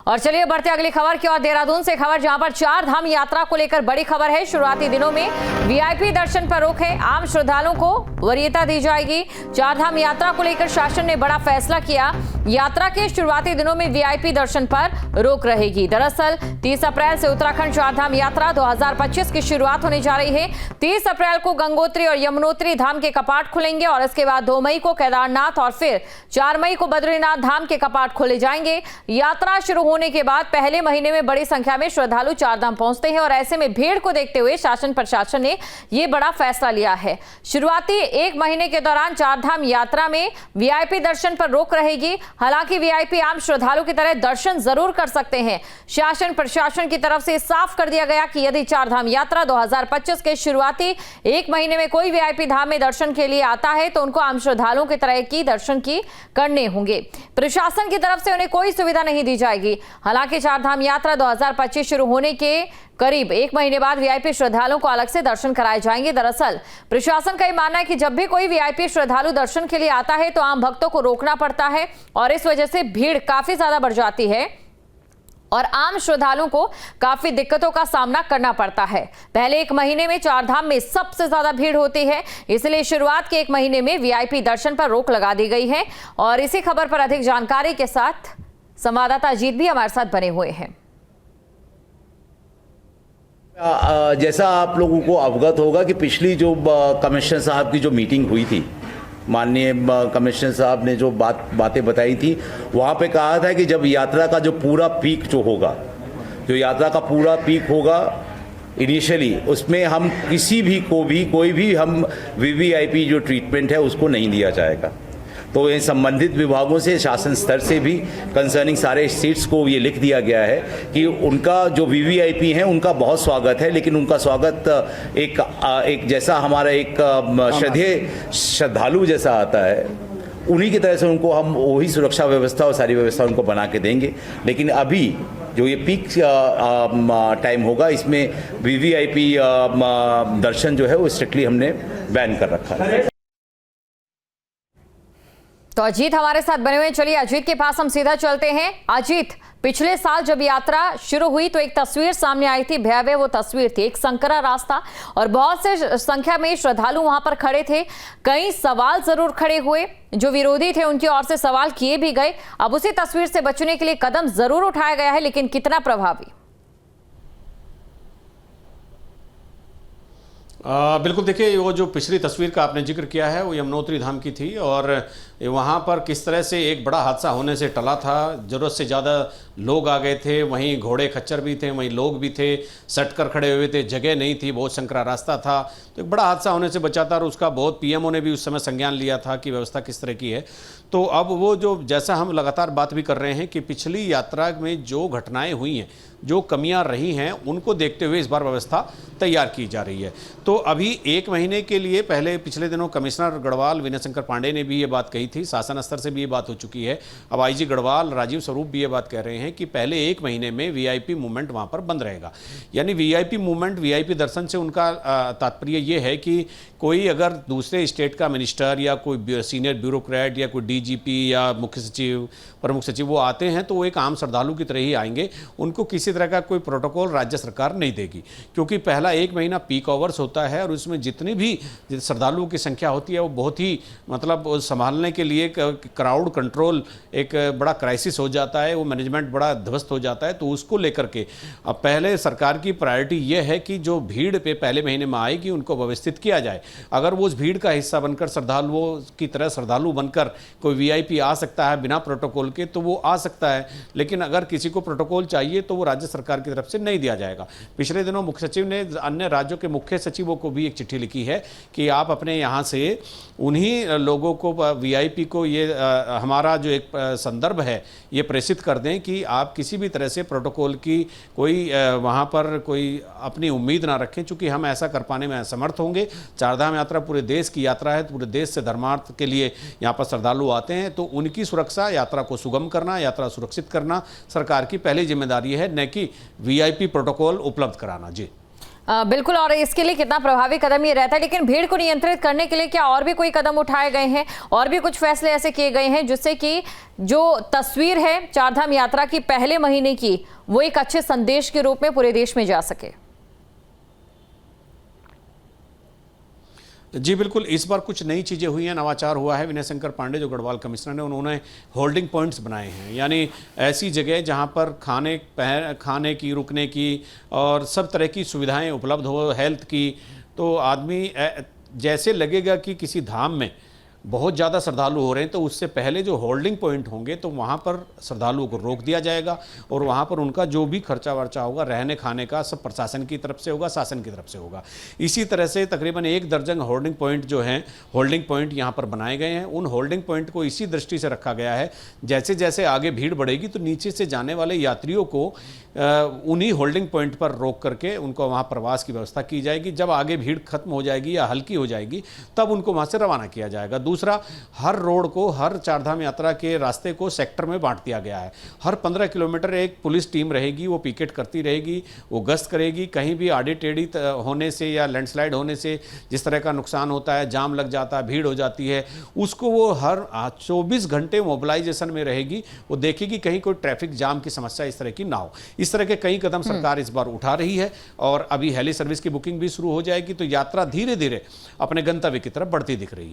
और चलिए बढ़ते अगली खबर की ओर। देहरादून से खबर, जहां पर चार धाम यात्रा को लेकर बड़ी खबर है। शुरुआती दिनों में वीआईपी दर्शन पर रोक है, आम श्रद्धालुओं को वरीयता दी जाएगी। चार धाम यात्रा को लेकर शासन ने बड़ा फैसला किया। यात्रा के शुरुआती दिनों में वीआईपी दर्शन पर रोक रहेगी। दरअसल 30 अप्रैल से उत्तराखंड चार धाम यात्रा 2025 की शुरुआत होने जा रही है। 30 अप्रैल को गंगोत्री और यमुनोत्री धाम के कपाट खुलेंगे और इसके बाद 2 मई को केदारनाथ और फिर 4 मई को बद्रीनाथ धाम के कपाट खोले जाएंगे। यात्रा शुरू होने के बाद पहले महीने में बड़ी संख्या में श्रद्धालु चारधाम पहुंचते हैं और ऐसे में भीड़ को देखते हुए शासन प्रशासन ने यह बड़ा फैसला लिया है। शुरुआती 1 महीने के दौरान चारधाम यात्रा में वीआईपी दर्शन पर रोक रहेगी। हालांकि वीआईपी आम श्रद्धालु की तरह दर्शन जरूर कर सकते हैं। शासन प्रशासन की तरफ से साफ कर दिया गया कि यदि चारधाम यात्रा 2025 के शुरुआती 1 महीने में कोई वीआईपी धाम में दर्शन के लिए आता है तो उनको आम श्रद्धालुओं की तरह की दर्शन की करने होंगे। प्रशासन की तरफ से उन्हें कोई सुविधा नहीं दी जाएगी। हालांकि चारधाम यात्रा 2025 शुरू होने के करीब 1 महीने बाद वीआईपी श्रद्धालुओं को अलग से दर्शन कराए जाएंगे। दरअसल प्रशासन का यह मानना है कि जब भी कोई वीआईपी श्रद्धालु दर्शन के लिए आता है तो आम भक्तों को रोकना पड़ता है और इस वजह से भीड़ काफी ज्यादा बढ़ जाती है और आम श्रद्धालुओं को काफी दिक्कतों का सामना करना पड़ता है। पहले 1 महीने में चारधाम में सबसे ज्यादा भीड़ होती है, इसलिए शुरुआत के 1 महीने में वीआईपी दर्शन पर रोक लगा दी गई है। और इसी खबर पर अधिक जानकारी के साथ संवाददाता अजीत भी हमारे साथ बने हुए हैं। जैसा आप लोगों को अवगत होगा कि पिछली जो कमिश्नर साहब की जो मीटिंग हुई थी, माननीय कमिश्नर साहब ने जो बातें बताई थी, वहाँ पे कहा था कि जब यात्रा का जो पूरा पीक जो होगा, जो यात्रा का पूरा पीक होगा इनिशियली, उसमें हम किसी भी को भी कोई भी हम वीवीआईपी जो ट्रीटमेंट है उसको नहीं दिया जाएगा। तो इन संबंधित विभागों से शासन स्तर से भी कंसर्निंग सारे स्टेट्स को ये लिख दिया गया है कि उनका जो वीवीआईपी हैं उनका बहुत स्वागत है, लेकिन उनका स्वागत एक जैसा हमारा एक श्रद्धालु जैसा आता है उन्हीं की तरह से उनको हम वही सुरक्षा व्यवस्था और सारी व्यवस्था उनको बना के देंगे। लेकिन अभी जो ये पीक टाइम होगा इसमें वीवीआईपी दर्शन जो है वो स्ट्रिक्टली हमने बैन कर रखा है। तो अजीत हमारे साथ बने हुए, चलिए अजीत के पास हम सीधा चलते हैं। अजीत, पिछले साल जब यात्रा शुरू हुई तो एक तस्वीर सामने आई थी, भयावह वो तस्वीर थी। एक संकरा रास्ता और बहुत से संख्या में श्रद्धालु वहां पर खड़े थे। कई सवाल जरूर खड़े हुए, जो विरोधी थे उनकी ओर से सवाल किए भी गए। अब उसी तस्वीर से बचने के लिए कदम जरूर उठाया गया है, लेकिन कितना प्रभावी? बिल्कुल, देखिए वो जो पिछली तस्वीर का आपने जिक्र किया है वो यमुनोत्री धाम की थी और वहाँ पर किस तरह से एक बड़ा हादसा होने से टला था। ज़रूरत से ज़्यादा लोग आ गए थे, वहीं घोड़े खच्चर भी थे, वहीं लोग भी थे, सट कर खड़े हुए थे, जगह नहीं थी, बहुत संकरा रास्ता था, तो एक बड़ा हादसा होने से बचा था और उसका बहुत पीएमओ ने भी उस समय संज्ञान लिया था कि व्यवस्था किस तरह की है। तो अब वो जो जैसा हम लगातार बात भी कर रहे हैं कि पिछली यात्रा में जो घटनाएं हुई हैं, जो कमियां रही हैं, उनको देखते हुए इस बार व्यवस्था तैयार की जा रही है। तो अभी 1 महीने के लिए पहले पिछले दिनों कमिश्नर गढ़वाल विनय शंकर पांडे ने भी ये बात कही थी, शासन स्तर से भी ये बात हो चुकी है। अब आईजी गढ़वाल राजीव स्वरूप भी ये बात कह रहे हैं कि पहले 1 महीने में वीआईपी मूवमेंट वहाँ पर बंद रहेगा। यानी वीआईपी मूवमेंट, वीआईपी दर्शन से उनका तात्पर्य ये है कि कोई अगर दूसरे स्टेट का मिनिस्टर या कोई सीनियर ब्यूरोक्रेट या कोई डीजीपी या मुख्य सचिव, प्रमुख सचिव वो आते हैं तो वो एक आम श्रद्धालु की तरह ही आएंगे, उनको किसी तरह का कोई प्रोटोकॉल राज्य सरकार नहीं देगी, क्योंकि पहला 1 महीना पीक आवर्स होता है और उसमें जितनी भी श्रद्धालुओं की संख्या होती है वो बहुत ही मतलब संभालने के लिए क्राउड कंट्रोल एक बड़ा क्राइसिस हो जाता है, वो मैनेजमेंट बड़ा ध्वस्त हो जाता है। तो उसको लेकर के अब पहले सरकार की प्रायोरिटी ये है कि जो भीड़ पे पहले महीने में आएगी उनको व्यवस्थित किया जाए। अगर वो उस भीड़ का हिस्सा बनकर श्रद्धालुओं की तरह श्रद्धालु बनकर कोई वीआईपी आ सकता है बिना प्रोटोकॉल के तो वो आ सकता है, लेकिन अगर किसी को प्रोटोकॉल चाहिए तो वो राज्य सरकार की तरफ से नहीं दिया जाएगा। पिछले दिनों मुख्य सचिव ने अन्य राज्यों के मुख्य सचिवों को भी एक चिट्ठी लिखी है कि आप अपने यहाँ से उन्हीं लोगों को वीआईपी को ये हमारा जो एक संदर्भ है ये प्रेषित कर दें कि आप किसी भी तरह से प्रोटोकॉल की कोई वहाँ पर कोई अपनी उम्मीद ना रखें, चूँकि हम ऐसा कर पाने में असमर्थ होंगे। चारधाम यात्रा पूरे देश की यात्रा है, पूरे देश से धर्मार्थ के लिए यहाँ पर श्रद्धालु आते हैं, तो उनकी सुरक्षा, यात्रा को सुगम करना, यात्रा सुरक्षित करना सरकार की पहली जिम्मेदारी है, न कि वीआईपी प्रोटोकॉल उपलब्ध कराना। जी बिल्कुल, और इसके लिए कितना प्रभावी कदम ये रहता है। लेकिन भीड़ को नियंत्रित करने के लिए क्या और भी कोई कदम उठाए गए हैं, और भी कुछ फैसले ऐसे किए गए हैं जिससे कि जो तस्वीर है चारधाम यात्रा की पहले महीने की, वो एक अच्छे संदेश के रूप में पूरे देश में जा सके? जी बिल्कुल, इस बार कुछ नई चीज़ें हुई हैं, नवाचार हुआ है। विनय शंकर पांडे जो गढ़वाल कमिश्नर ने, उन्होंने होल्डिंग पॉइंट्स बनाए हैं, यानी ऐसी जगह जहां पर खाने की, रुकने की और सब तरह की सुविधाएं उपलब्ध हो, हेल्थ की। तो आदमी जैसे लगेगा कि किसी धाम में बहुत ज़्यादा श्रद्धालु हो रहे हैं, तो उससे पहले जो होल्डिंग पॉइंट होंगे तो वहाँ पर श्रद्धालुओं को रोक दिया जाएगा और वहाँ पर उनका जो भी खर्चा वर्चा होगा, रहने खाने का, सब प्रशासन की तरफ से होगा, शासन की तरफ से होगा। इसी तरह से तकरीबन 1 दर्जन होल्डिंग पॉइंट जो हैं, होल्डिंग पॉइंट यहाँ पर बनाए गए हैं। उन होल्डिंग पॉइंट को इसी दृष्टि से रखा गया है, जैसे जैसे आगे भीड़ बढ़ेगी तो नीचे से जाने वाले यात्रियों को उन्हीं होल्डिंग पॉइंट पर रोक करके उनको वहाँ प्रवास की व्यवस्था की जाएगी। जब आगे भीड़ खत्म हो जाएगी या हल्की हो जाएगी, तब उनको वहाँ से रवाना किया जाएगा। दूसरा, हर रोड को, हर चारधाम यात्रा के रास्ते को सेक्टर में बांट दिया गया है। हर 15 किलोमीटर एक पुलिस टीम रहेगी, वो पिकेट करती रहेगी, वो गश्त करेगी। कहीं भी आड़ी टेढ़ी होने से या लैंडस्लाइड होने से जिस तरह का नुकसान होता है, जाम लग जाता है, भीड़ हो जाती है, उसको वो हर 24 घंटे मोबिलाइजेशन में रहेगी। वो देखेगी कहीं कोई ट्रैफिक जाम की समस्या इस तरह की ना हो। इस तरह के कई कदम सरकार इस बार उठा रही है और अभी हेली सर्विस की बुकिंग भी शुरू हो जाएगी, तो यात्रा धीरे धीरे अपने गंतव्य की तरफ बढ़ती दिख रही है।